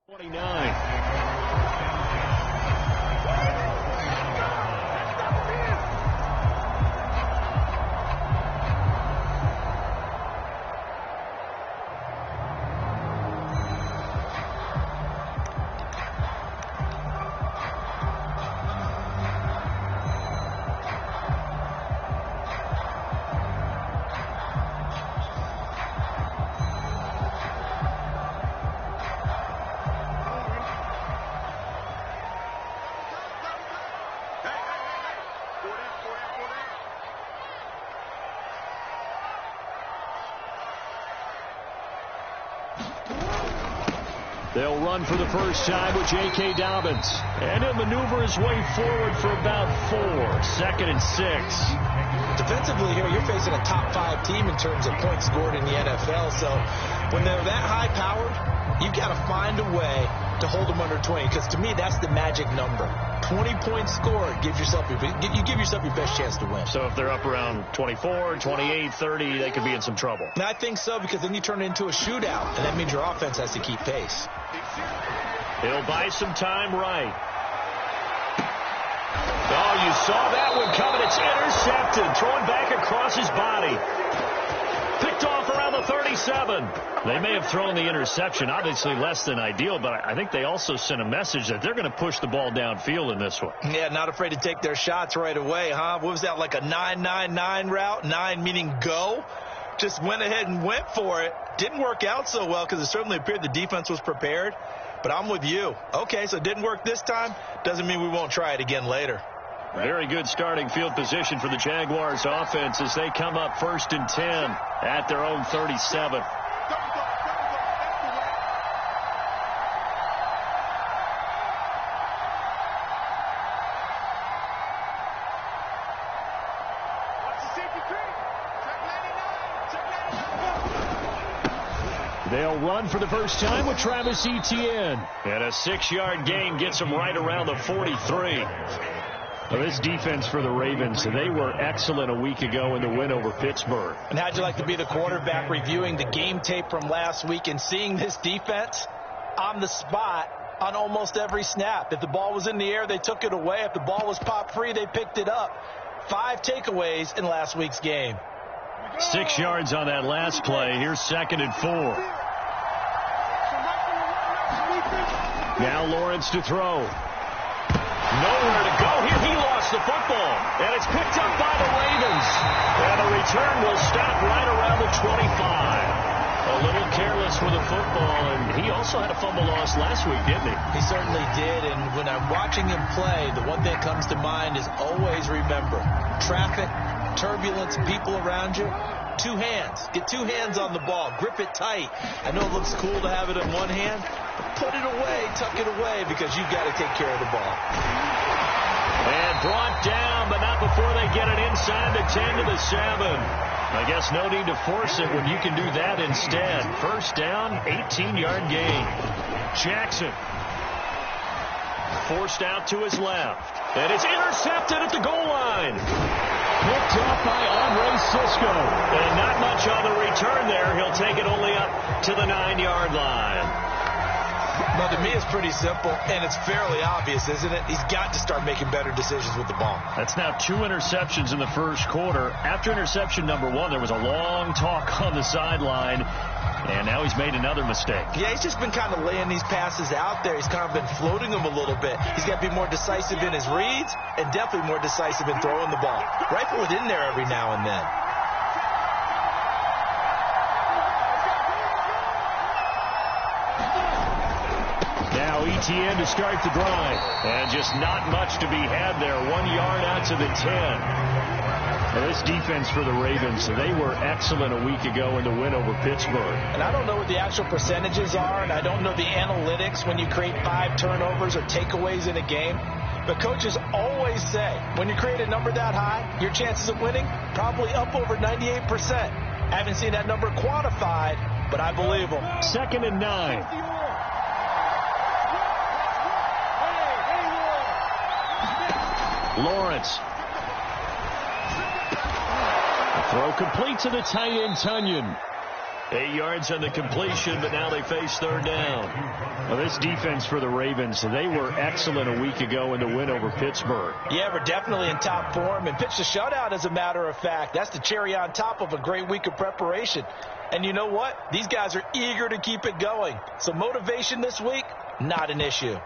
29. They'll run for the first time with J.K. Dobbins. And he'll maneuver his way forward for about 4. 2nd and 6. Defensively here, you're facing a top 5 team in terms of points scored in the NFL. So when they're that high-powered, you've got to find a way to hold them under 20. Because to me, that's the magic number. 20 points scored, you give yourself your best chance to win. So if they're up around 24, 28, 30, they could be in some trouble. And I think so, because then you turn it into a shootout, and that means your offense has to keep pace. He'll buy some time right. Oh, you saw that one coming. It's intercepted. Throwing back across his body. Picked off around the 37. They may have thrown the interception, obviously less than ideal, but I think they also sent a message that they're going to push the ball downfield in this one. Yeah, not afraid to take their shots right away, huh? What was that, like a 9-9-9 route? 9 meaning go? Just went ahead and went for it. Didn't work out so well because it certainly appeared the defense was prepared. But I'm with you. Okay, so it didn't work this time. Doesn't mean we won't try it again later. Very good starting field position for the Jaguars offense as they come up 1st and 10 at their own 37. They'll run for the first time with Travis Etienne. And a 6-yard gain gets them right around the 43. Well, this defense for the Ravens, they were excellent a week ago in the win over Pittsburgh. And how'd you like to be the quarterback reviewing the game tape from last week and seeing this defense on the spot on almost every snap? If the ball was in the air, they took it away. If the ball was pop free, they picked it up. 5 takeaways in last week's game. 6 yards on that last play. Here's 2nd and 4. Now Lawrence to throw. Nowhere to go here. He lost the football. And it's picked up by the Ravens. And the return will stop right around the 25. A little careless with the football. And he also had a fumble loss last week, didn't he? He certainly did. And when I'm watching him play, the one thing that comes to mind is always remember traffic, turbulence, people around you. 2 hands. Get 2 hands on the ball. Grip it tight. I know it looks cool to have it in one hand, but put it away, tuck it away, because you've got to take care of the ball. And brought down, but not before they get it inside the 10 to the 7. I guess no need to force it when you can do that instead. First down, 18-yard gain. Jackson forced out to his left. And it's intercepted at the goal line. Picked up by Andre Sisco. And not much on the return there. He'll take it only up to the 9-yard line. Well, to me, it's pretty simple, and it's fairly obvious, isn't it? He's got to start making better decisions with the ball. That's now 2 interceptions in the first quarter. After interception number 1, there was a long talk on the sideline, and now he's made another mistake. Yeah, he's just been kind of laying these passes out there. He's kind of been floating them a little bit. He's got to be more decisive in his reads and definitely more decisive in throwing the ball. Rifle it in there every now and then. Etienne to start the drive. And just not much to be had there. 1 yard out to the 10. Now this defense for the Ravens, they were excellent a week ago in the win over Pittsburgh. And I don't know what the actual percentages are, and I don't know the analytics when you create 5 turnovers or takeaways in a game. But coaches always say, when you create a number that high, your chances of winning probably up over 98%. I haven't seen that number quantified, but I believe them. 2nd and 9. Lawrence. The throw complete to the tight end, Tunyon. 8 yards on the completion, but now they face third down. Well, this defense for the Ravens, they were excellent a week ago in the win over Pittsburgh. Yeah, we're definitely in top form and pitched a shutout, as a matter of fact. That's the cherry on top of a great week of preparation. And you know what? These guys are eager to keep it going. So motivation this week, not an issue.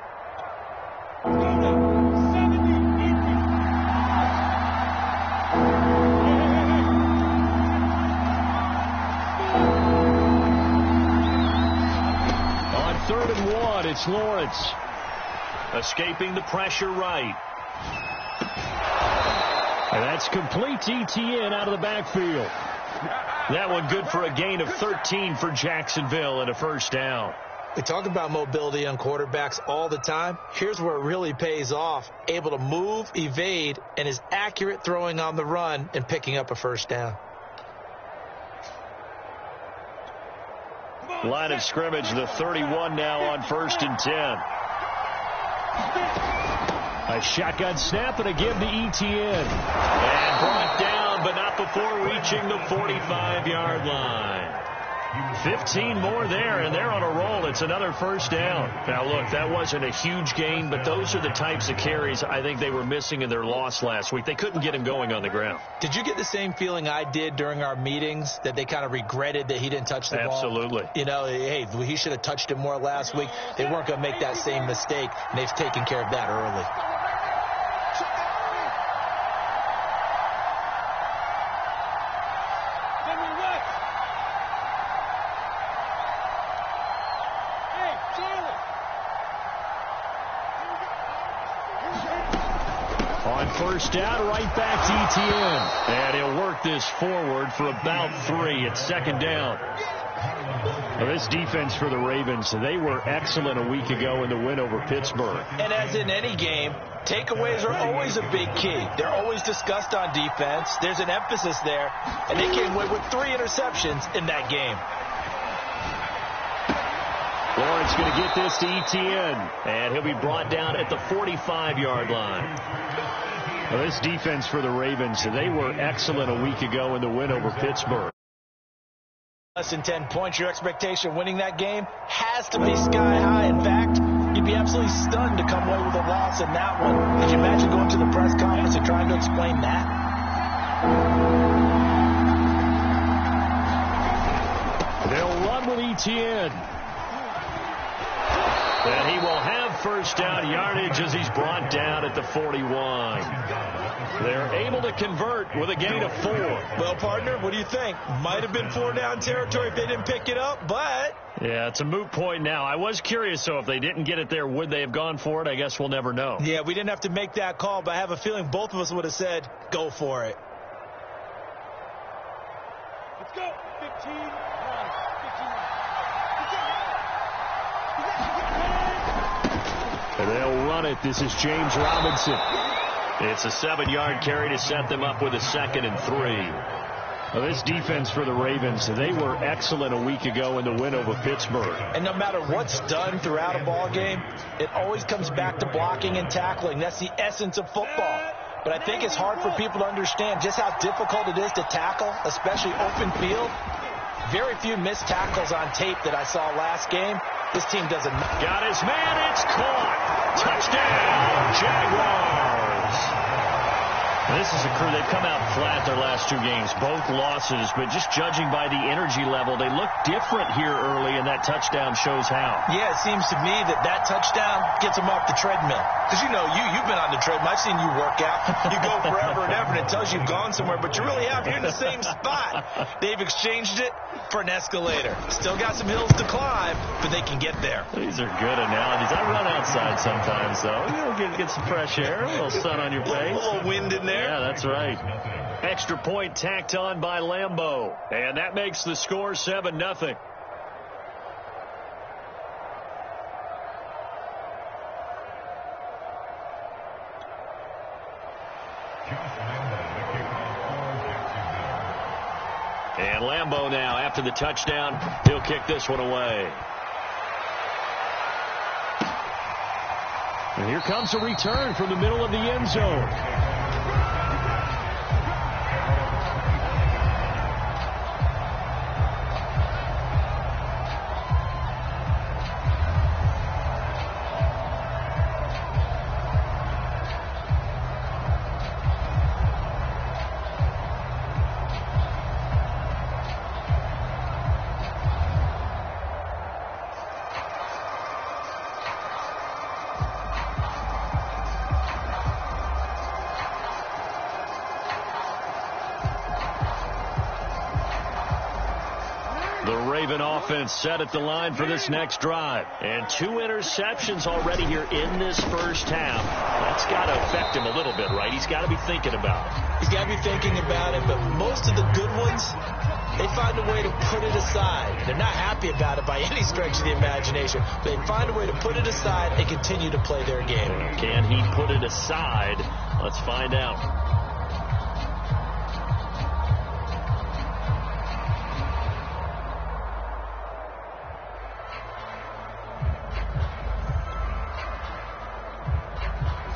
Third and 1, it's Lawrence. Escaping the pressure right. And that's complete to ETN out of the backfield. That one good for a gain of 13 for Jacksonville and a first down. We talk about mobility on quarterbacks all the time. Here's where it really pays off. Able to move, evade, and is accurate throwing on the run and picking up a first down. Line of scrimmage, the 31 now on 1st and 10. A shotgun snap and a give to ETN. And brought down, but not before reaching the 45-yard line. 15 more there, and they're on a roll. It's another first down. Now, look, that wasn't a huge gain, but those are the types of carries I think they were missing in their loss last week. They couldn't get him going on the ground. Did you get the same feeling I did during our meetings, that they kind of regretted that he didn't touch the ball? Absolutely. You know, hey, he should have touched it more last week. They weren't going to make that same mistake, and they've taken care of that early. First down, right back to ETN. And he'll work this forward for about 3. It's second down. Well, this defense for the Ravens, they were excellent a week ago in the win over Pittsburgh. And as in any game, takeaways are always a big key. They're always discussed on defense. There's an emphasis there. And they came away with 3 interceptions in that game. Lawrence going to get this to ETN. And he'll be brought down at the 45-yard line. Well, this defense for the Ravens, they were excellent a week ago in the win over Pittsburgh. Less than 10 points, your expectation winning that game has to be sky high. In fact, you'd be absolutely stunned to come away with a loss in that one. Could you imagine going to the press conference and trying to explain that? They'll run with ETN. And he will have first down yardage as he's brought down at the 41. They're able to convert with a gain of 4. Well, partner, what do you think? Might have been 4-down territory if they didn't pick it up, but... Yeah, it's a moot point now. I was curious, so if they didn't get it there, would they have gone for it? I guess we'll never know. Yeah, we didn't have to make that call, but I have a feeling both of us would have said, go for it. Let's go. 15. They'll run it. This is James Robinson. It's a 7-yard carry to set them up with a 2nd and 3. Well, this defense for the Ravens, they were excellent a week ago in the win over Pittsburgh. And no matter what's done throughout a ball game, it always comes back to blocking and tackling. That's the essence of football. But I think it's hard for people to understand just how difficult it is to tackle, especially open field. Very few missed tackles on tape that I saw last game. This team doesn't. Got his man. It's caught. Touchdown, Jaguars. This is a crew. They've come out flat their last 2 games, both losses, but just judging by the energy level, they look different here early, and that touchdown shows how. Yeah, it seems to me that touchdown gets them off the treadmill. Because, you know, you've been on the treadmill. I've seen you work out. You go forever and ever, and it tells you you've gone somewhere, but you really have. You're in the same spot. They've exchanged it for an escalator. Still got some hills to climb, but they can get there. These are good analogies. I run outside sometimes, though. You know, get some fresh air, a little sun on your face. A little wind in there. Yeah, that's right. Extra point tacked on by Lambeau. And that makes the score 7-0. And Lambeau now, after the touchdown, he'll kick this one away. And here comes a return from the middle of the end zone. The Raven offense set at the line for this next drive. And 2 interceptions already here in this first half. That's got to affect him a little bit, right? He's got to be thinking about it. He's got to be thinking about it, but most of the good ones, they find a way to put it aside. They're not happy about it by any stretch of the imagination. They find a way to put it aside and continue to play their game. Can he put it aside? Let's find out.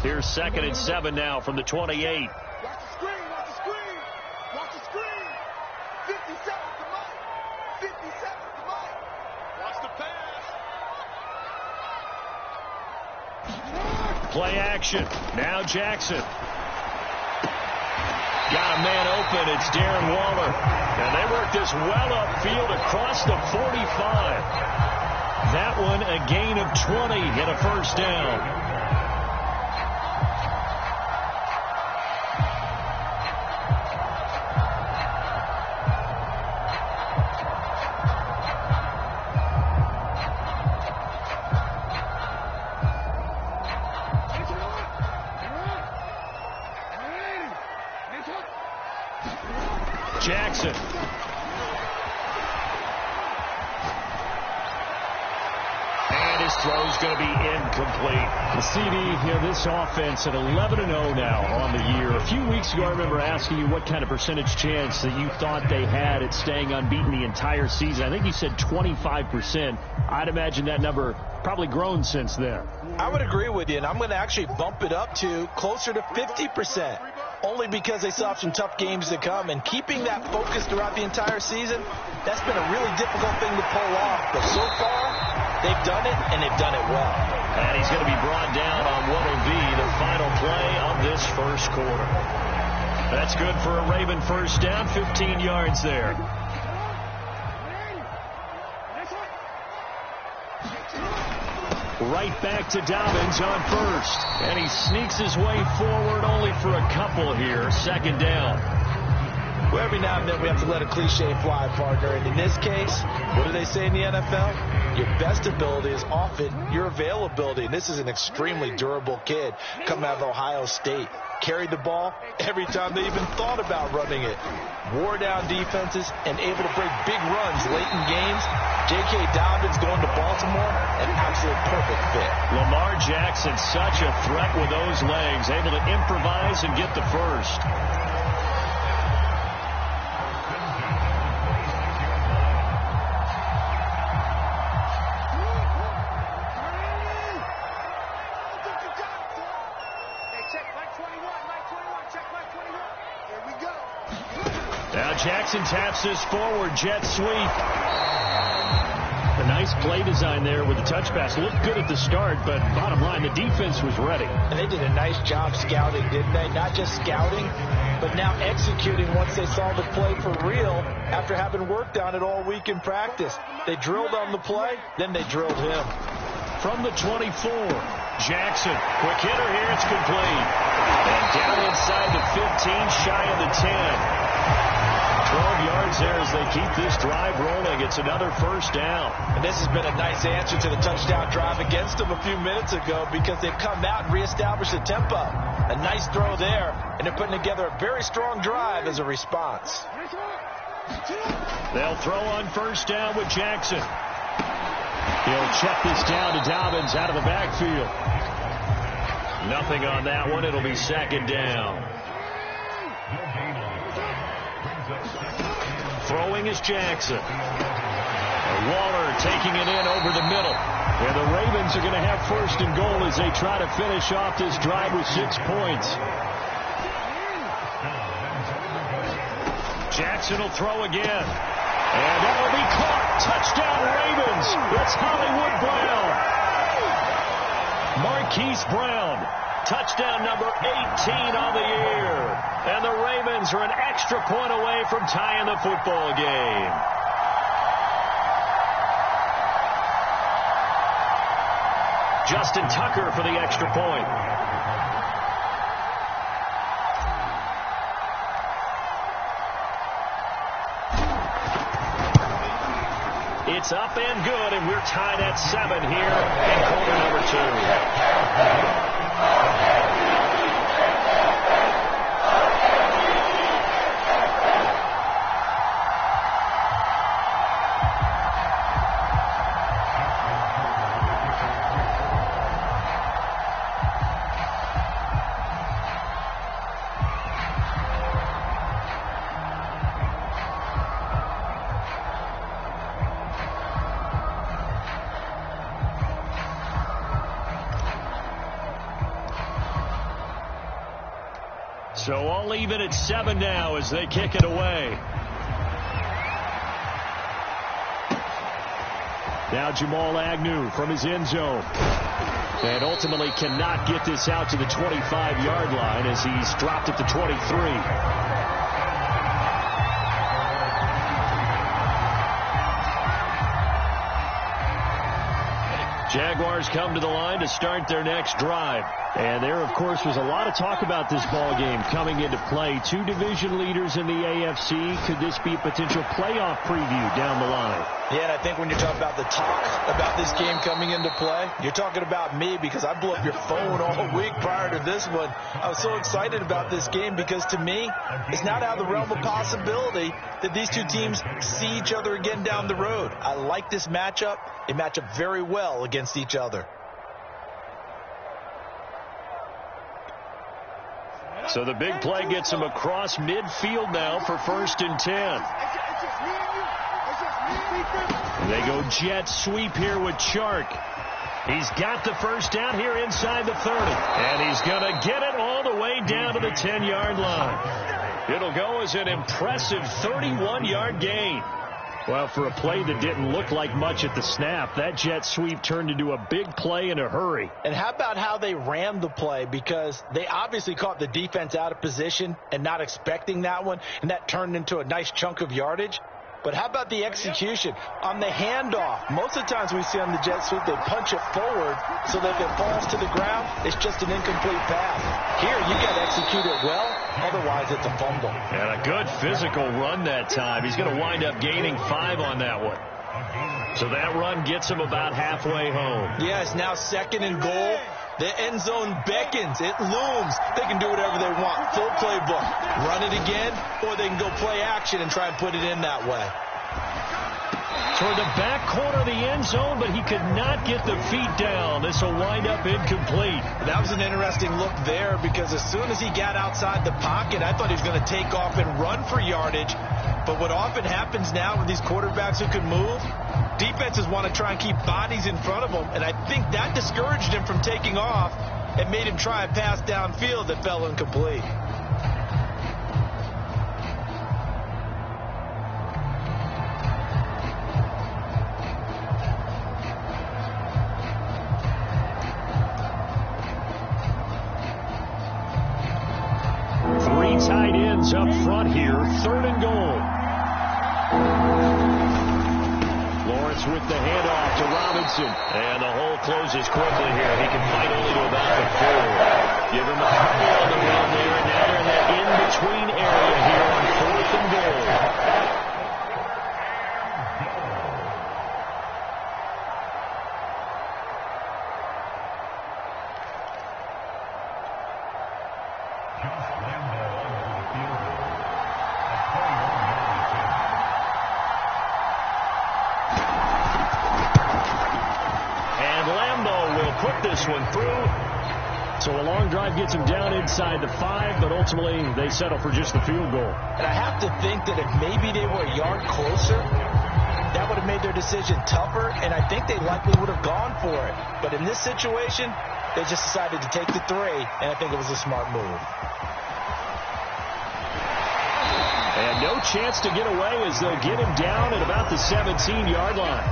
Here's 2nd and 7 now from the 28. Watch the screen, watch the screen, watch the screen. 57 to Mike, 57 to Mike. Watch the pass. Play action. Now Jackson. Got a man open. It's Darren Waller. And they work this well upfield across the 45. That one a gain of 20 and a first down. Jackson. And his throw's going to be incomplete. The CD, this offense at 11-0 now on the year. A few weeks ago, I remember asking you what kind of percentage chance that you thought they had at staying unbeaten the entire season. I think you said 25%. I'd imagine that number probably grown since then. I would agree with you, and I'm going to actually bump it up to closer to 50%. Only because they still have some tough games to come, and keeping that focus throughout the entire season, that's been a really difficult thing to pull off. But so far, they've done it, and they've done it well. And he's going to be brought down on what will be the final play of this first quarter. That's good for a Raven first down, 15 yards there. Right back to Dobbins on first. And he sneaks his way forward only for a couple here. 2nd down. Well, every now and then we have to let a cliche fly, partner. And in this case, what do they say in the NFL? Your best ability is often your availability. And this is an extremely durable kid coming out of Ohio State. Carried the ball every time they even thought about running it. Wore down defenses and able to break big runs late in games. J.K. Dobbins going to Baltimore, an absolute perfect fit. Lamar Jackson, such a threat with those legs, able to improvise and get the first. Now Jackson taps this forward jet sweep. A nice play design there with the touch pass. Looked good at the start, but bottom line, the defense was ready. And they did a nice job scouting, didn't they? Not just scouting, but now executing once they saw the play for real after having worked on it all week in practice. They drilled on the play, then they drilled him. From the 24, Jackson. Quick hitter here, it's complete. And down inside the 15, shy of the 10. 12 yards there as they keep this drive rolling. It's another first down. And this has been a nice answer to the touchdown drive against them a few minutes ago because they've come out and reestablished the tempo. A nice throw there, and they're putting together a very strong drive as a response. They'll throw on first down with Jackson. He'll check this down to Dobbins out of the backfield. Nothing on that one. It'll be 2nd down. Throwing is Jackson. Waller taking it in over the middle. And the Ravens are going to have 1st and goal as they try to finish off this drive with 6 points. Jackson will throw again. And that will be caught. Touchdown Ravens. It's Hollywood Brown. Marquise Brown. Touchdown number 18 on the year. And the Ravens are an extra point away from tying the football game. Justin Tucker for the extra point. It's up and good, and we're tied at 7 here in quarter number 2. So all even at 7 now as they kick it away. Now Jamal Agnew from his end zone. And ultimately cannot get this out to the 25-yard line as he's dropped at the 23. Jaguars come to the line to start their next drive. And there, of course, was a lot of talk about this ball game coming into play. 2 division leaders in the AFC. Could this be a potential playoff preview down the line? Yeah, and I think when you're talking about the talk about this game coming into play, you're talking about me because I blew up your phone all week prior to this one. I was so excited about this game because to me, it's not out of the realm of possibility that these two teams see each other again down the road. I like this matchup. They match up very well against each other. So the big play gets him across midfield now for 1st and 10. They go jet sweep here with Chark. He's got the first down here inside the 30. And he's going to get it all the way down to the 10-yard line. It'll go as an impressive 31-yard gain. Well, for a play that didn't look like much at the snap, that jet sweep turned into a big play in a hurry. And how about how they ran the play? Because they obviously caught the defense out of position and not expecting that one, and that turned into a nice chunk of yardage. But how about the execution? On the handoff, most of the times we see on the jet sweep, they punch it forward so that if it falls to the ground, it's just an incomplete pass. Here, you got to execute it well, otherwise it's a fumble. And a good physical run that time. He's going to wind up gaining 5 on that one. So that run gets him about halfway home. Yeah, it's now 2nd and goal. The end zone beckons. It looms. They can do whatever they want. Full playbook. Run it again, or they can go play action and try and put it in that way. Toward the back corner of the end zone, but he could not get the feet down. This will wind up incomplete. That was an interesting look there because as soon as he got outside the pocket, I thought he was going to take off and run for yardage. But what often happens now with these quarterbacks who can move, defenses want to try and keep bodies in front of them, and I think that discouraged him from taking off and made him try a pass downfield that fell incomplete. Three tight ends up front here, 3rd and goal. Lawrence with the handoff to Robinson. And the hole closes quickly here. He can fight only to about the 4. Give him a couple on the run there. And now they're in that in-between area here on 4th and goal. One through. So a long drive gets him down inside the 5, but ultimately they settle for just the field goal. And I have to think that if maybe they were a yard closer, that would have made their decision tougher, and I think they likely would have gone for it. But in this situation, they just decided to take the 3, and I think it was a smart move. And no chance to get away as they'll get him down at about the 17-yard line.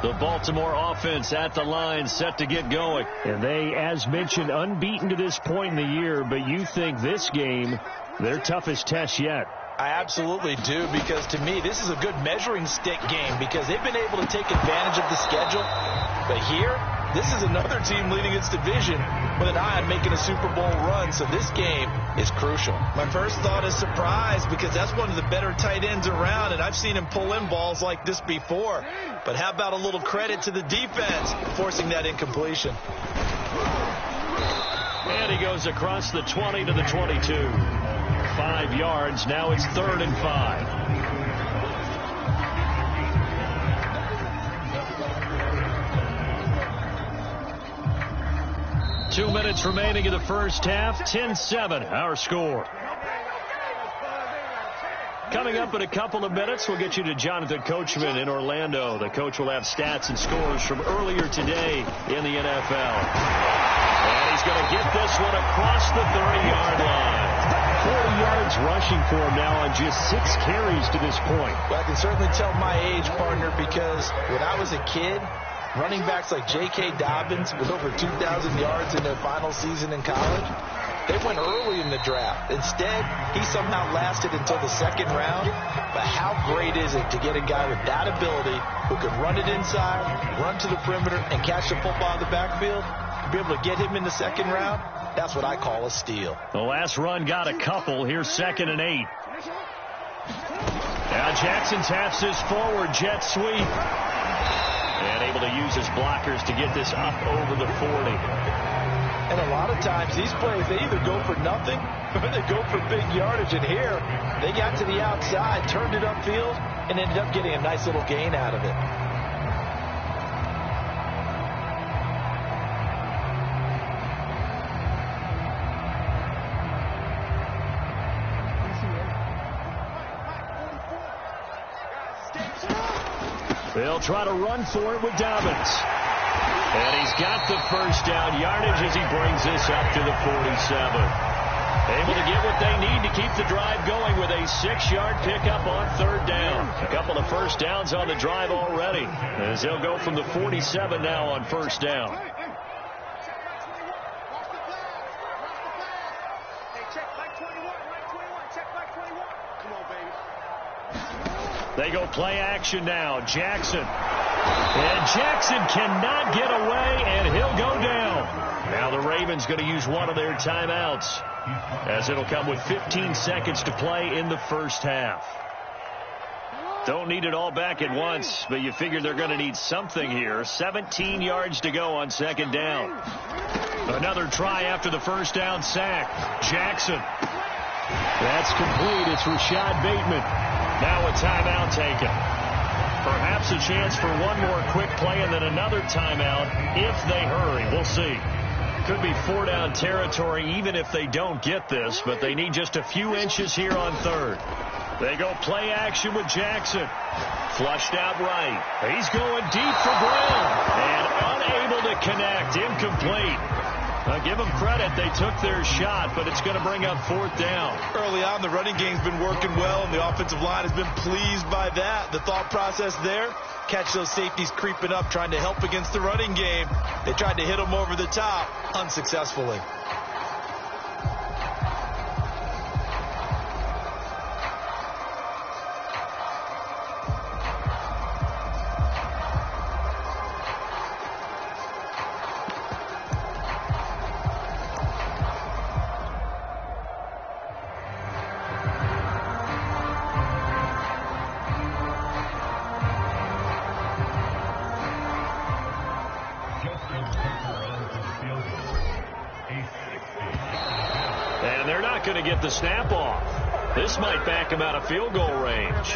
The Baltimore offense at the line, set to get going. And they, as mentioned, unbeaten to this point in the year, but you think this game, their toughest test yet. I absolutely do, because to me, this is a good measuring stick game because they've been able to take advantage of the schedule. But here, this is another team leading its division with an eye on making a Super Bowl run, so this game is crucial. My first thought is surprise because that's one of the better tight ends around, and I've seen him pull in balls like this before. But how about a little credit to the defense forcing that incompletion? And he goes across the 20 to the 22. 5 yards. Now it's 3rd and 5. Two minutes remaining in the first half. 10-7, our score. Coming up in a couple of minutes, we'll get you to Jonathan Coachman in Orlando. The coach will have stats and scores from earlier today in the NFL. And he's going to get this one across the 30-yard line. 40 yards rushing for him now on just 6 carries to this point. Well, I can certainly tell my age, partner, because when I was a kid, running backs like J.K. Dobbins with over 2,000 yards in their final season in college, they went early in the draft. Instead, he somehow lasted until the 2nd round. But how great is it to get a guy with that ability who can run it inside, run to the perimeter, and catch the football in the backfield? Be able to get him in the 2nd round, that's what I call a steal. The last run got a couple. Here's 2nd and 8. Now Jackson taps this forward jet sweep. And able to use his blockers to get this up over the 40. And a lot of times these plays, they either go for nothing or they go for big yardage. And here, they got to the outside, turned it upfield, and ended up getting a nice little gain out of it. They'll try to run for it with Dobbins. And he's got the first down yardage as he brings this up to the 47. Able to get what they need to keep the drive going with a 6-yard pickup on 3rd down. A couple of first downs on the drive already, as they'll go from the 47 now on 1st down. They go play action now. Jackson. And Jackson cannot get away, and he'll go down. Now the Ravens going to use one of their timeouts, as it'll come with 15 seconds to play in the first half. Don't need it all back at once, but you figure they're going to need something here. 17 yards to go on 2nd down. Another try after the first down sack. Jackson. That's complete. It's Rashad Bateman. Now a timeout taken. Perhaps a chance for one more quick play and then another timeout if they hurry. We'll see. Could be 4-down territory even if they don't get this, but they need just a few inches here on 3rd. They go play action with Jackson. Flushed out right. He's going deep for Brown. And unable to connect. Incomplete. Give them credit. They took their shot, but it's going to bring up 4th down. Early on, the running game's been working well, and the offensive line has been pleased by that. The thought process there, catch those safeties creeping up, trying to help against the running game. They tried to hit them over the top, unsuccessfully. And they're not going to get the snap off. This might back him out of field goal range.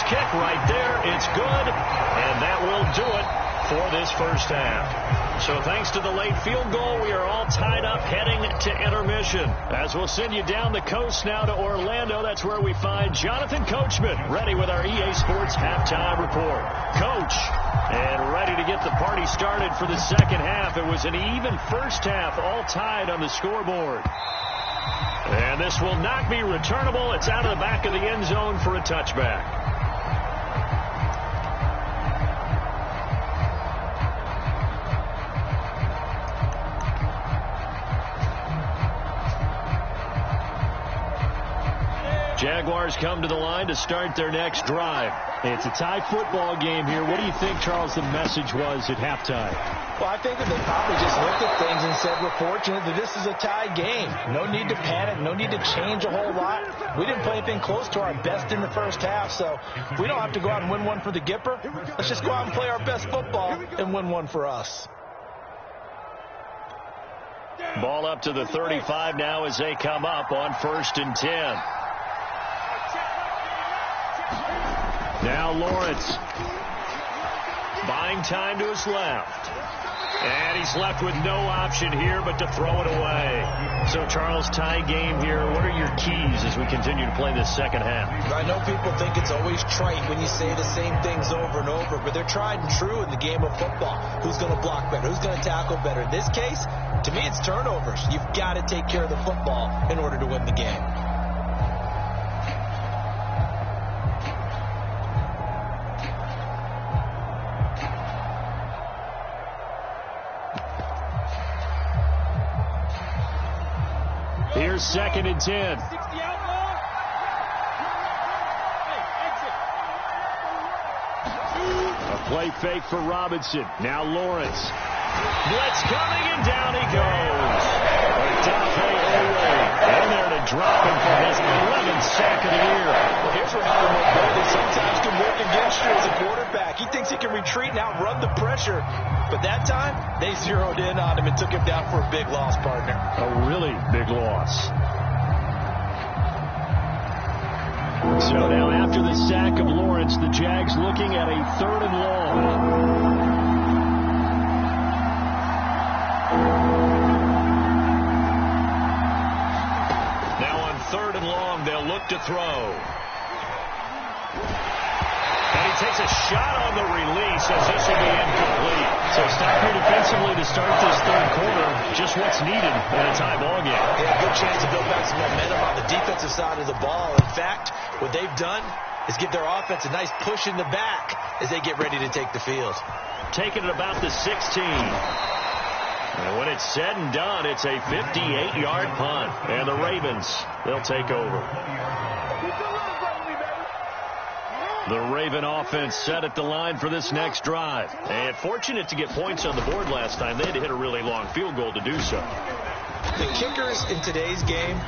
kick right there. It's good, and that will do it for this first half. So thanks to the late field goal, we are all tied up heading to intermission. As we'll send you down the coast now to Orlando, that's where we find Jonathan Coachman ready with our EA Sports halftime report. Coach, and ready to get the party started for the second half. It was an even first half, all tied on the scoreboard. And this will not be returnable. It's out of the back of the end zone for a touchback. Jaguars come to the line to start their next drive. It's a tie football game here. What do you think, Charles, the message was at halftime? Well, I think that they probably just looked at things and said, we're fortunate that this is a tie game. No need to panic. No need to change a whole lot. We didn't play anything close to our best in the first half, so we don't have to go out and win one for the Gipper. Let's just go out and play our best football and win one for us. Ball up to the 35 now as they come up on 1st and 10. Now Lawrence buying time to his left. And he's left with no option here but to throw it away. So, Charles, tie game here. What are your keys as we continue to play this second half? I know people think it's always trite when you say the same things over and over, but they're tried and true in the game of football. Who's going to block better? Who's going to tackle better? In this case, to me, it's turnovers. You've got to take care of the football in order to win the game. Here's 2nd and 10. A play fake for Robinson. Now Lawrence. Blitz coming, and down he goes. In there to drop him for his 11th sack of the year. Well, here's where having mobility sometimes can work against you as a quarterback. He thinks he can retreat and outrun the pressure. But that time, they zeroed in on him and took him down for a big loss, partner. A really big loss. So now after the sack of Lawrence, the Jags looking at a 3rd and long. Now on 3rd and long, they'll look to throw. And he takes a shot on the release as this will be incomplete. So stop here defensively to start this 3rd quarter. Just what's needed in a tie ball game. Yeah, good chance to build back some momentum on the defensive side of the ball. In fact, what they've done is give their offense a nice push in the back as they get ready to take the field. Taking it about the 16. And when it's said and done, it's a 58-yard punt. And the Ravens, they'll take over. The Raven offense set at the line for this next drive. And fortunate to get points on the board last time. They had to hit a really long field goal to do so. The kickers in today's game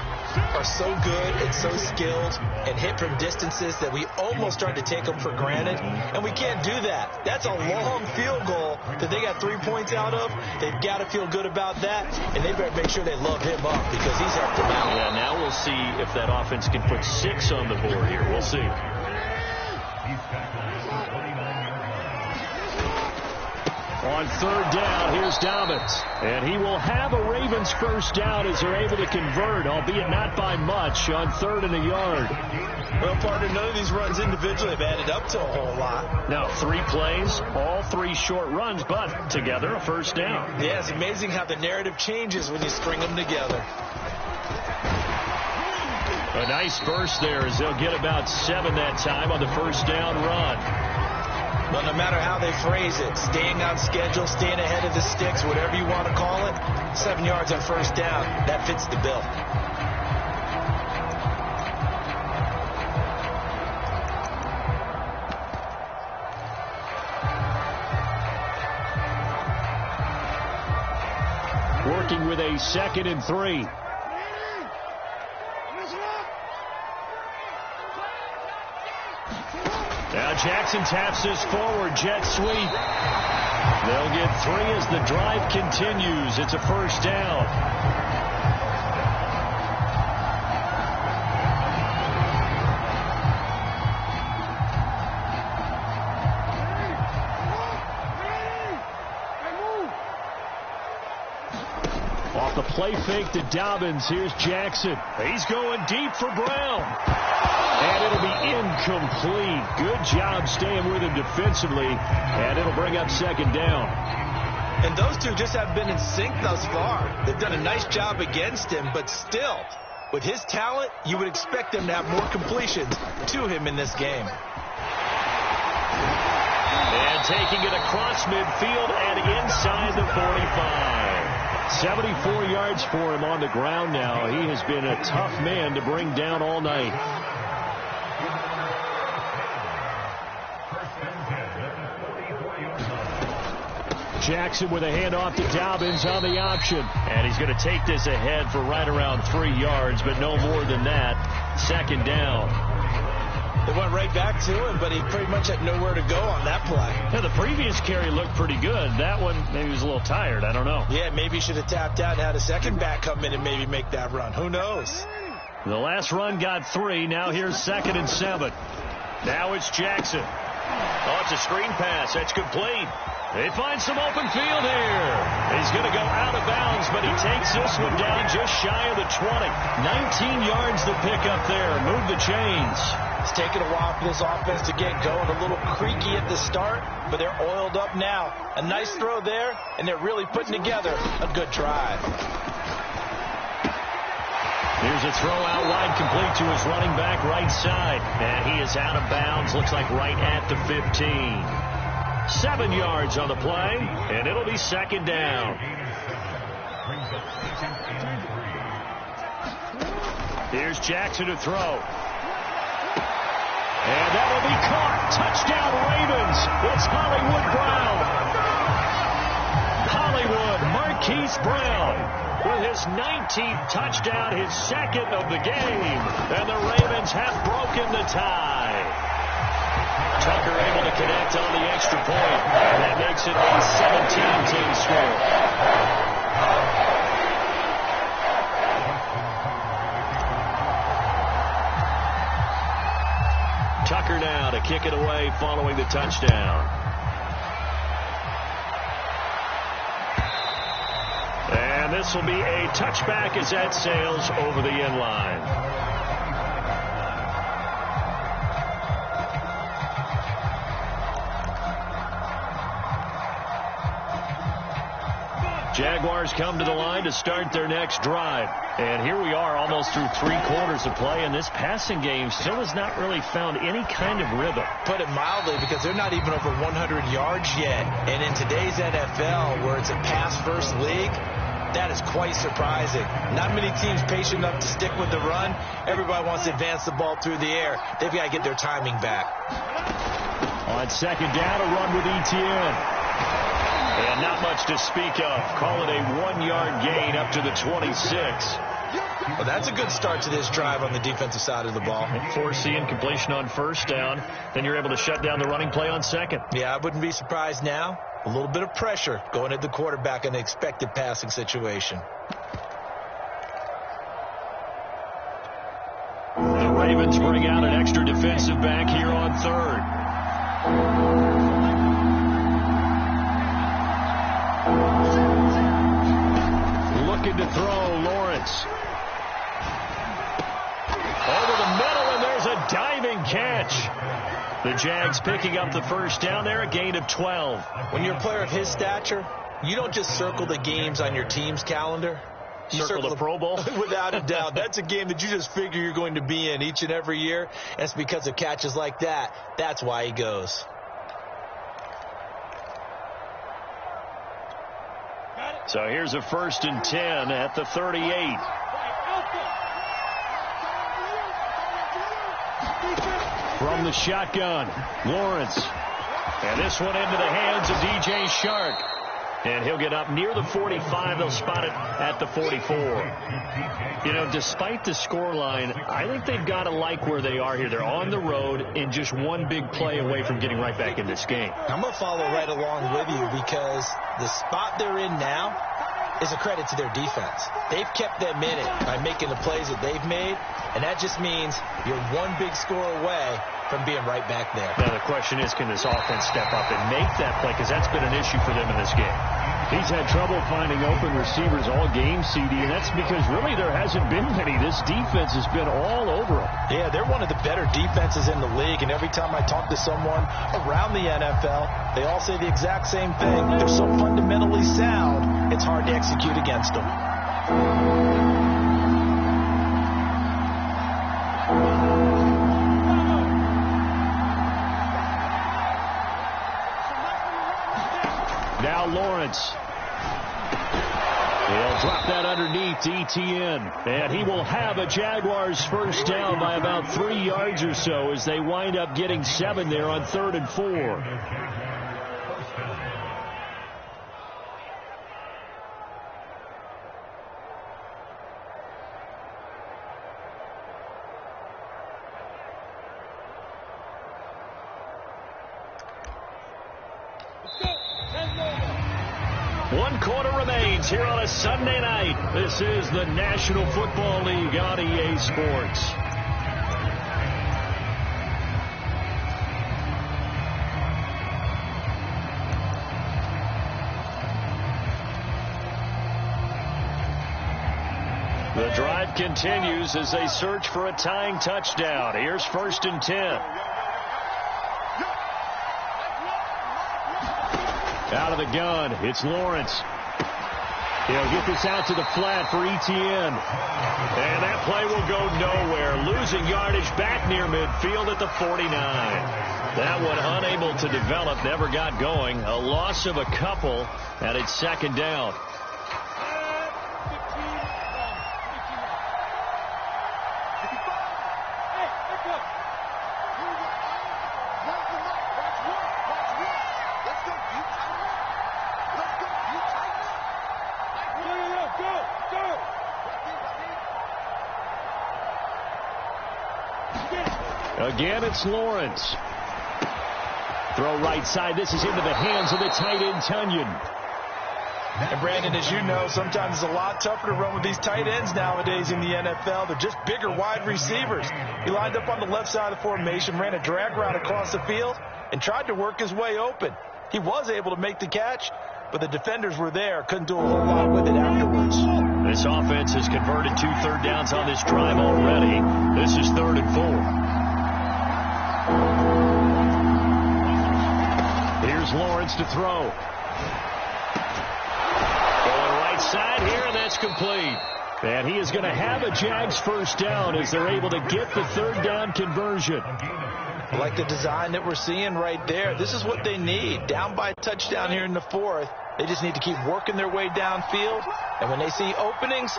are so good and so skilled and hit from distances that we almost start to take them for granted. And we can't do that. That's a long field goal that they got 3 points out of. They've got to feel good about that. And they better make sure they love him up because he's helped them out. Yeah, now we'll see if that offense can put 6 on the board here. We'll see. On 3rd down, here's Dobbins. And he will have a Ravens first down as they're able to convert, albeit not by much, on 3rd and a yard. Well, partner, none of these runs individually have added up to a whole lot. Now, 3 plays, all 3 short runs, but together a first down. Yeah, it's amazing how the narrative changes when you string them together. A nice burst there as they'll get about 7 that time on the first down run. But no matter how they phrase it, staying on schedule, staying ahead of the sticks, whatever you want to call it, 7 yards on first down, that fits the bill. Working with a 2nd and 3. Now Jackson taps this forward, jet sweep. They'll get 3 as the drive continues. It's a first down. The play fake to Dobbins. Here's Jackson. He's going deep for Brown. And it'll be incomplete. Good job staying with him defensively. And it'll bring up second down. And those two just have been in sync thus far. They've done a nice job against him, but still, with his talent, you would expect them to have more completions to him in this game. And taking it across midfield and inside the 45. 74 yards for him on the ground now. He has been a tough man to bring down all night. Jackson with a handoff to Dobbins on the option. And he's going to take this ahead for right around 3 yards, but no more than that. Second down. They went right back to him, but he pretty much had nowhere to go on that play. Yeah, the previous carry looked pretty good. That one, maybe he was a little tired. I don't know. Yeah, maybe he should have tapped out and had a second back come in and maybe make that run. Who knows? The last run got 3. Now here's 2nd and 7. Now it's Jackson. Oh, it's a screen pass. That's complete. They find some open field here. He's going to go out of bounds, but he takes this one down just shy of the 20. 19 yards to pick up there. Move the chains. It's taken a while for this offense to get going. A little creaky at the start, but they're oiled up now. A nice throw there, and they're really putting together a good drive. Here's a throw out wide, complete to his running back right side. And he is out of bounds, looks like right at the 15. 7 yards on the play, and it'll be second down. Here's Jackson to throw. And that'll be caught. Touchdown, Ravens. It's Hollywood Brown. Hollywood Marquise Brown with his 19th touchdown, his second of the game. And the Ravens have broken the tie. Tucker able to connect on the extra point. And that makes it a 17-team score. Tucker now to kick it away following the touchdown. And this will be a touchback as that sails over the end line. Jaguars come to the line to start their next drive. And here we are almost through 3 quarters of play, and this passing game still has not really found any kind of rhythm. Put it mildly, because they're not even over 100 yards yet. And in today's NFL, where it's a pass-first league, that is quite surprising. Not many teams patient enough to stick with the run. Everybody wants to advance the ball through the air. They've got to get their timing back. On second down, a run with Etienne. And not much to speak of. Call it a 1-yard gain up to the 26. Well, that's a good start to this drive on the defensive side of the ball. Force the incompletion on first down. Then you're able to shut down the running play on second. Yeah, I wouldn't be surprised now. A little bit of pressure going at the quarterback in the expected passing situation. The Ravens bring out an extra defensive back here on third. Looking to throw, Lawrence. Over the middle, and there's a diving catch. The Jags picking up the first down there, a gain of 12. When you're a player of his stature, you don't just circle the games on your team's calendar. You circle the Pro Bowl? Without a doubt. That's a game that you just figure you're going to be in each and every year. And it's because of catches like that. That's why he goes. So here's a 1st and 10 at the 38. From the shotgun, Lawrence. And this one into the hands of DJ Shark. And he'll get up near the 45. They'll spot it at the 44. You know, despite the scoreline, I think they've got to like where they are here. They're on the road and just one big play away from getting right back in this game. I'm going to follow right along with you, because the spot they're in now is a credit to their defense. They've kept them in it by making the plays that they've made, and that just means you're one big score away from being right back there. Now the question is, can this offense step up and make that play? Because that's been an issue for them in this game. He's had trouble finding open receivers all game, CD, and that's because really there hasn't been many. This defense has been all over him. Yeah, they're one of the better defenses in the league, and every time I talk to someone around the NFL, they all say the exact same thing. They're so fundamentally sound, it's hard to execute against them. Now Lawrence. He'll drop that underneath to Etienne. And he will have a Jaguars first down by about 3 yards or so as they wind up getting 7 there on 3rd and 4. One quarter remains here on a Sunday night. This is the National Football League on EA Sports. The drive continues as they search for a tying touchdown. Here's 1st and 10. Out of the gun, it's Lawrence. He'll get this out to the flat for Etienne. And that play will go nowhere. Losing yardage back near midfield at the 49. That one unable to develop, never got going. A loss of a couple, and it's 2nd down. Again, it's Lawrence. Throw right side. This is into the hands of the tight end, Tunyon. And Brandon, as you know, sometimes it's a lot tougher to run with these tight ends nowadays in the NFL. They're just bigger wide receivers. He lined up on the left side of the formation, ran a drag route across the field, and tried to work his way open. He was able to make the catch, but the defenders were there. Couldn't do a whole lot with it afterwards. This offense has converted 2 third downs on this drive already. This is 3rd and 4. Here's Lawrence to throw. Going right side here, and that's complete. And he is going to have a Jags first down as they're able to get the 3rd down conversion. I like the design that we're seeing right there. This is what they need. Down by a touchdown here in the 4th. They just need to keep working their way downfield. And when they see openings,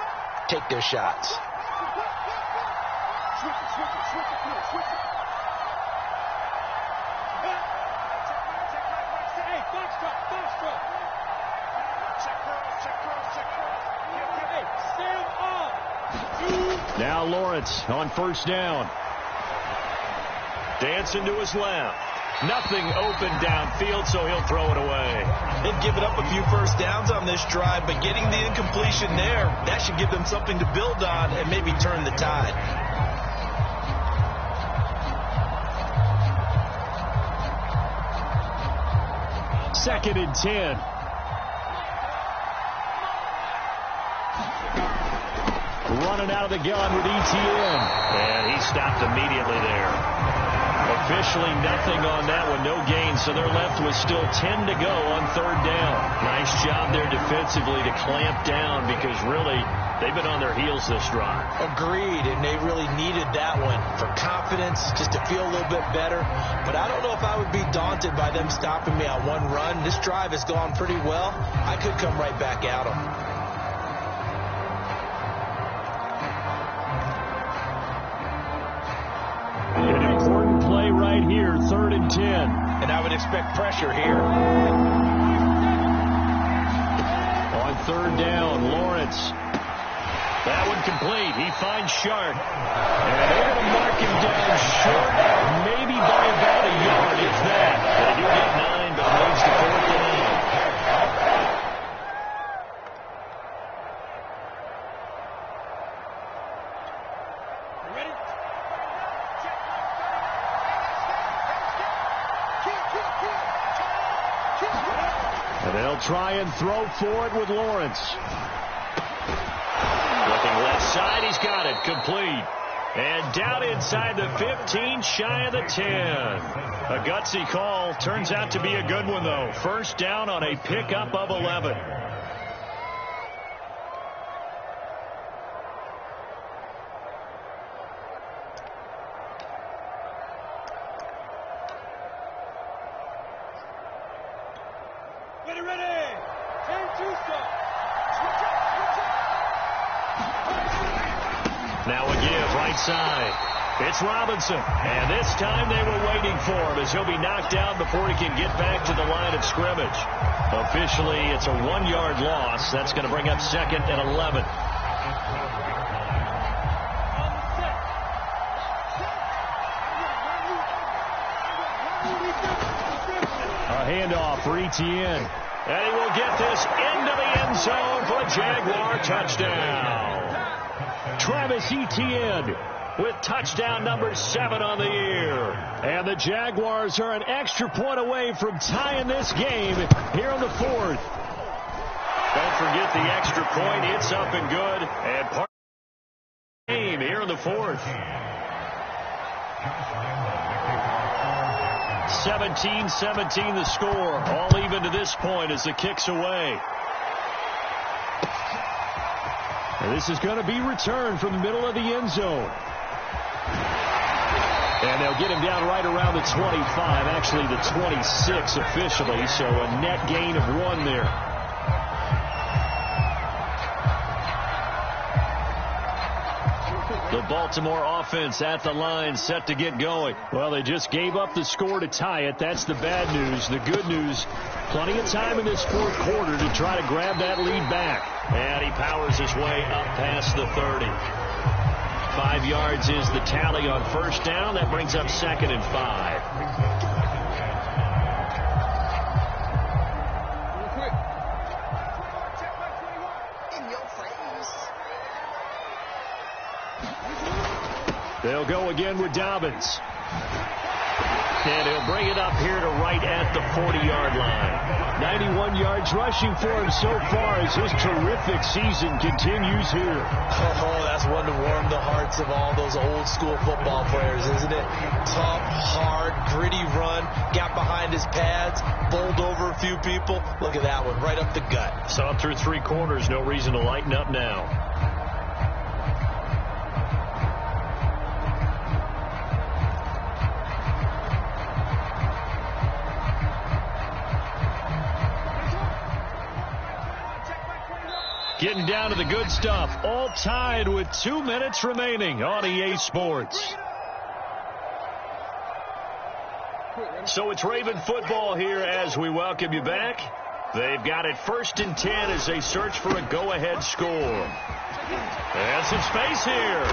take their shots. Now Lawrence on 1st down. Dancing to his left. Nothing open downfield, so he'll throw it away. They've given up a few first downs on this drive, but getting the incompletion there, that should give them something to build on and maybe turn the tide. Second and 10. Running out of the gun with Etienne. And he stopped immediately there. Officially nothing on that one, no gain, so they're left with still 10 to go on 3rd down. Nice job there defensively to clamp down because really they've been on their heels this drive. Agreed, and they really needed that one for confidence, just to feel a little bit better. But I don't know if I would be daunted by them stopping me on one run. This drive has gone pretty well. I could come right back at them. An important play right here, 3rd and 10. And I would expect pressure here. On 3rd down, Lawrence. That one complete. He finds Sharp. And they're going to mark him down short, maybe by about a yard, if that. They do get 9, but moves to 4th down. They'll try and throw for it with Lawrence. Looking left side, he's got it. Complete. And down inside the 15, shy of the 10. A gutsy call. Turns out to be a good one, though. First down on a pickup of 11. Ready. 10-2 stop. Now a give right side. It's Robinson. And this time they were waiting for him as he'll be knocked down before he can get back to the line of scrimmage. Officially, it's a 1-yard loss. That's going to bring up 2nd and 11. A handoff for Etienne. And he will get this into the end zone for a Jaguar touchdown. Travis Etienne with touchdown number 7 on the year. And the Jaguars are an extra point away from tying this game here in the 4th. Don't forget the extra point. It's up and good. And part of the game here in the 4th. 17-17 the score. All even to this point as the kick's away. And this is going to be returned from the middle of the end zone. And they'll get him down right around the 25, actually the 26 officially, so a net gain of 1 there. The Baltimore offense at the line, set to get going. Well, they just gave up the score to tie it. That's the bad news. The good news, plenty of time in this 4th quarter to try to grab that lead back. And he powers his way up past the 30. 5 yards is the tally on first down. That brings up 2nd and 5. They'll go again with Dobbins. And he'll bring it up here to right at the 40-yard line. 91 yards rushing for him so far as his terrific season continues here. Oh, that's one to warm the hearts of all those old-school football players, isn't it? Tough, hard, gritty run, got behind his pads, bowled over a few people. Look at that one, right up the gut. Saw him through 3 quarters, no reason to lighten up now. Getting down to the good stuff. All tied with 2 minutes remaining on EA Sports. So it's Raven football here as we welcome you back. They've got it 1st and 10 as they search for a go-ahead score. And some space here.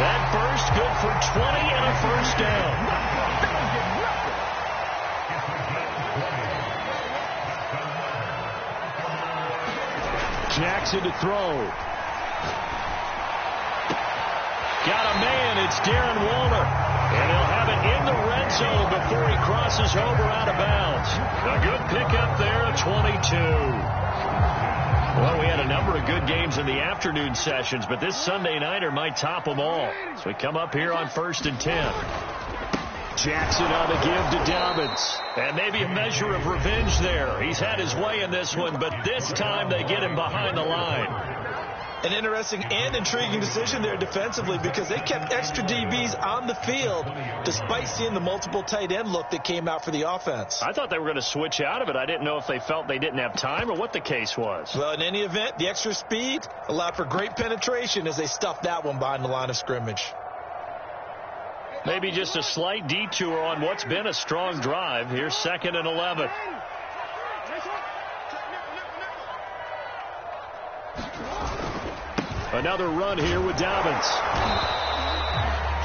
That burst good for 20 and a first down. Jackson to throw. Got a man. It's Darren Waller. And he'll have it in the red zone before he crosses over out of bounds. A good pickup there at 22. Well, we had a number of good games in the afternoon sessions, but this Sunday nighter might top them all. So we come up here on 1st and 10. Jackson on the give to Dobbins. And maybe a measure of revenge there. He's had his way in this one, but this time they get him behind the line. An interesting and intriguing decision there defensively because they kept extra DBs on the field despite seeing the multiple tight end look that came out for the offense. I thought they were going to switch out of it. I didn't know if they felt they didn't have time or what the case was. Well, in any event, the extra speed allowed for great penetration as they stuffed that one behind the line of scrimmage. Maybe just a slight detour on what's been a strong drive. Here's 2nd and 11. Another run here with Dobbins.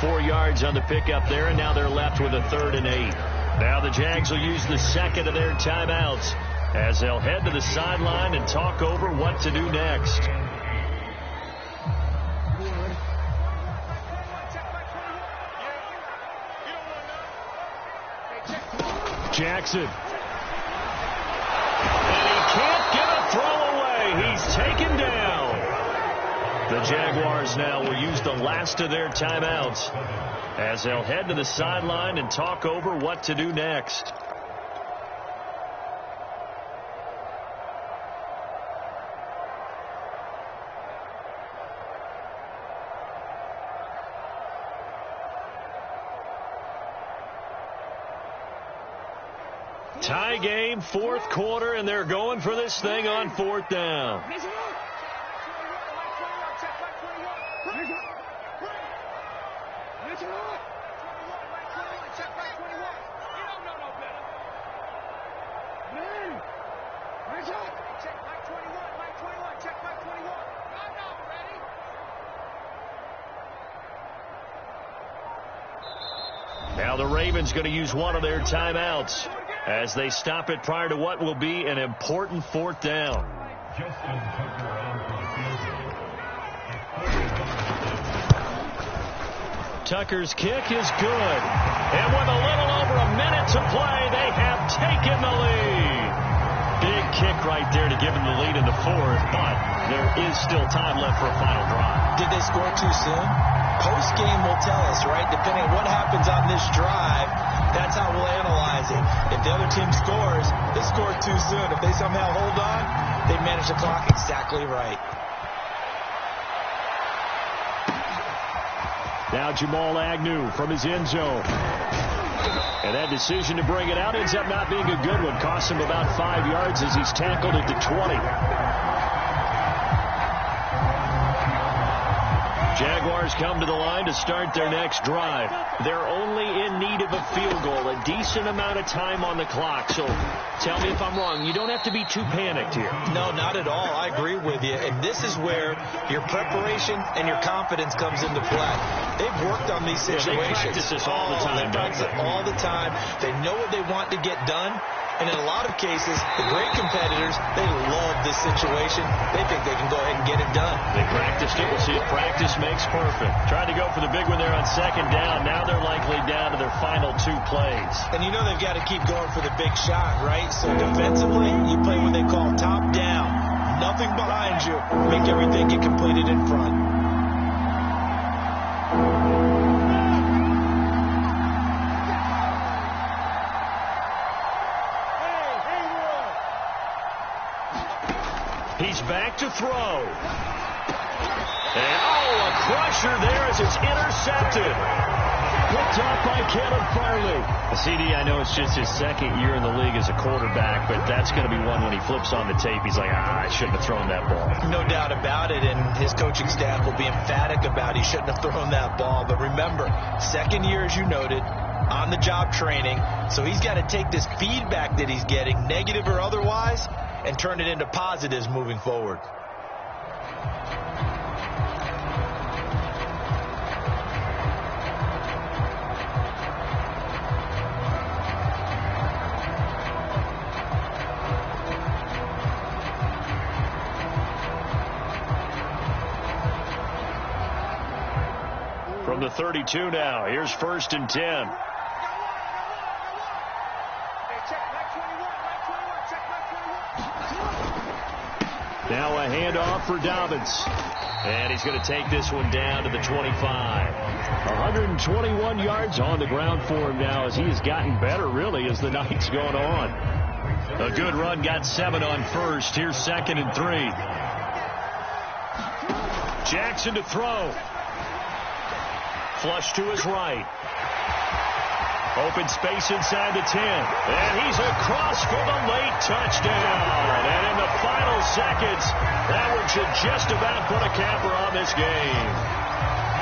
4 yards on the pickup there, and now they're left with a 3rd and 8. Now the Jags will use the 2nd of their timeouts as they'll head to the sideline and talk over what to do next. Jackson. The Jaguars now will use the last of their timeouts as they'll head to the sideline and talk over what to do next. Tie game, fourth quarter, and they're going for this thing on fourth down. Now the Ravens going to use one of their timeouts as they stop it prior to what will be an important fourth down. Tucker's kick is good. And with a little over a minute to play, they have taken the lead. Big kick right there to give them the lead in the fourth, but there is still time left for a final drive. Did they score too soon? Post-game will tell us, right? Depending on what happens on this drive, that's how we'll analyze it. If the other team scores, they score too soon. If they somehow hold on, they manage the clock exactly right. Now Jamal Agnew from his end zone. And that decision to bring it out ends up not being a good one. Costs him about 5 yards as he's tackled at the 20. Jaguars come to the line to start their next drive. They're only in need of a field goal, a decent amount of time on the clock. So tell me if I'm wrong. You don't have to be too panicked here. No, not at all. I agree with you. And this is where your preparation and your confidence comes into play. They've worked on these situations. They practice this all the time. They practice it all the time. They know what they want to get done. And in a lot of cases, the great competitors, they love this situation. They think they can go ahead and get it done. They practiced it. We'll see if practice makes perfect. Tried to go for the big one there on second down. Now they're likely down to their final 2 plays. And you know they've got to keep going for the big shot, right? So defensively, you play what they call top down. Nothing behind you. Make everything get completed in front. He's back to throw. And, a crusher there as it's intercepted. Picked off by Caleb Farley. CD, I know it's just his second year in the league as a quarterback, but that's going to be one when he flips on the tape. He's like, I shouldn't have thrown that ball. No doubt about it, and his coaching staff will be emphatic about he shouldn't have thrown that ball. But remember, second year, as you noted, on-the-job training, so he's got to take this feedback that he's getting, negative or otherwise, and turn it into positives moving forward. From the 32 now, here's 1st and 10. Now a handoff for Dobbins. And he's going to take this one down to the 25. 121 yards on the ground for him now as he has gotten better, really, as the night's gone on. A good run, got 7 on first. Here's 2nd and 3. Jackson to throw. Flush to his right. Open space inside the 10. And he's across for the late touchdown. And in the final seconds, that one should just about put a capper on this game.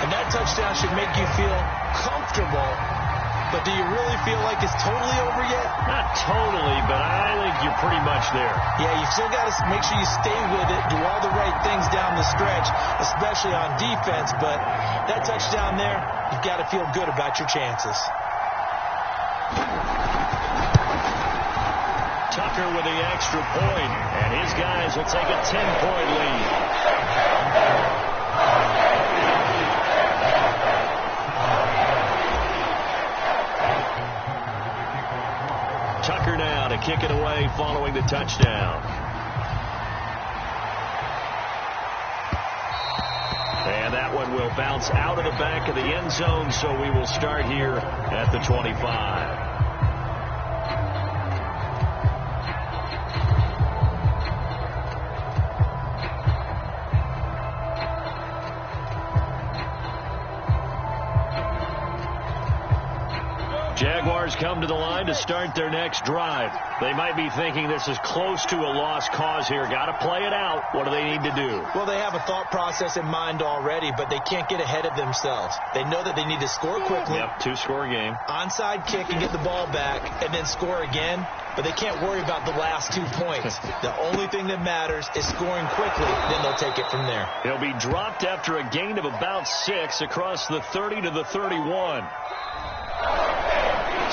And that touchdown should make you feel comfortable. But do you really feel like it's totally over yet? Not totally, but I think you're pretty much there. Yeah, you've still got to make sure you stay with it, do all the right things down the stretch, especially on defense. But that touchdown there, you've got to feel good about your chances. Tucker with the extra point, and his guys will take a 10-point lead. Tucker now to kick it away following the touchdown. will bounce out of the back of the end zone, so we will start here at the 25. Jaguars come to the line to start their next drive. They might be thinking this is close to a lost cause here. Got to play it out. What do they need to do? Well, they have a thought process in mind already, but they can't get ahead of themselves. They know that they need to score quickly. Yep, two-score game. Onside kick and get the ball back and then score again, but they can't worry about the last 2 points. The only thing that matters is scoring quickly, then they'll take it from there. He'll be dropped after a gain of about 6 across the 30 to the 31.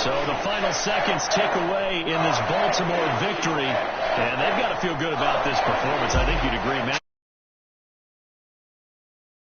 So the final seconds tick away in this Baltimore victory, and they've got to feel good about this performance. I think you'd agree, Matt.